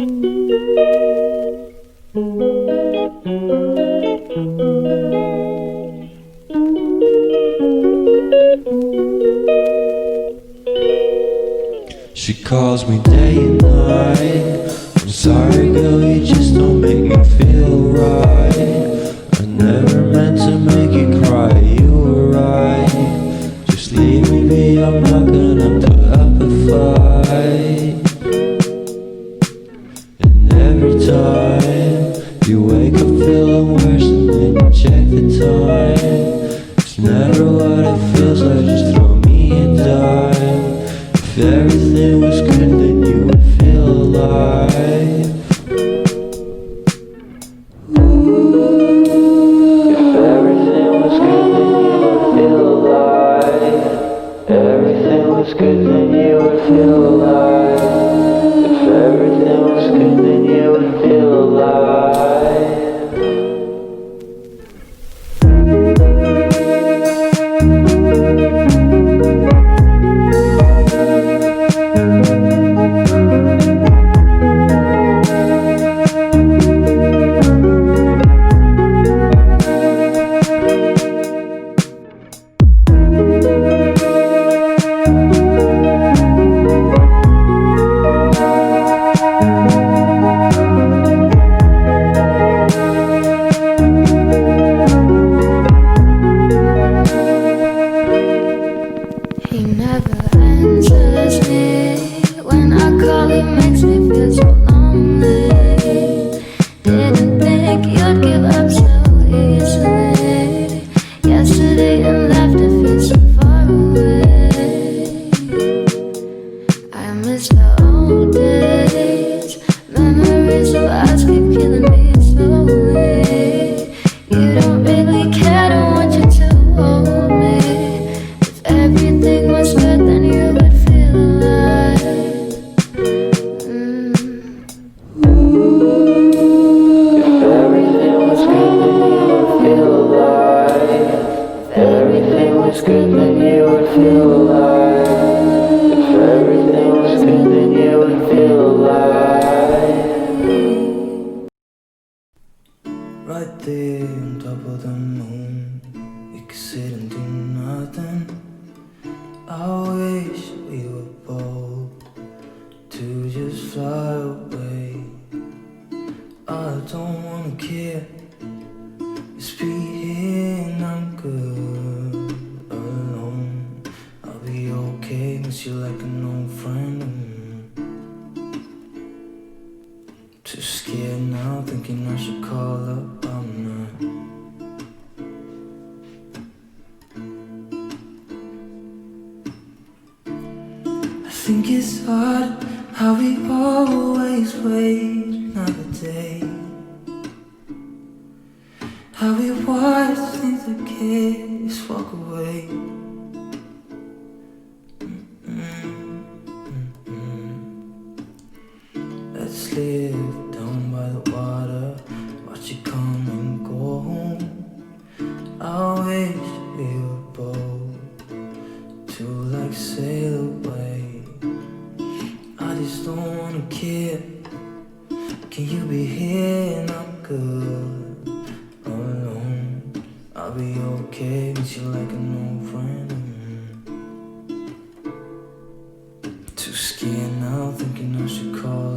She calls me day and night. I'm sorry girl, you just don't make me feel right. I never meant to make you cry, you were right. Just leave me be, I'm not gonna put up a fight. And every time you wake up feeling worse and then you check the time. It's never what it feels like, just throw me a dime. If everything was good, then you would feel alive. If everything was good, then you would feel alive. Everything was good, then you would feel alive. If everything was good, then you would feel alive. Right there on top of the moon, we could sit and do nothing. I wish we were bold to just fly away. I don't wanna care, just be here and I'm good alone. I'll be okay, miss you like an old friend. Too scared now, thinking I should call up, I'm not. I think it's odd how we always wait another day, how we watch things that kids walk away. Let's live down by the water, watch it come and go home. I wish we were bold to like sail away. I just don't wanna care. Can you be here and I'm good alone? I'll be okay, miss you like an old friend. Too scared now, thinking I should call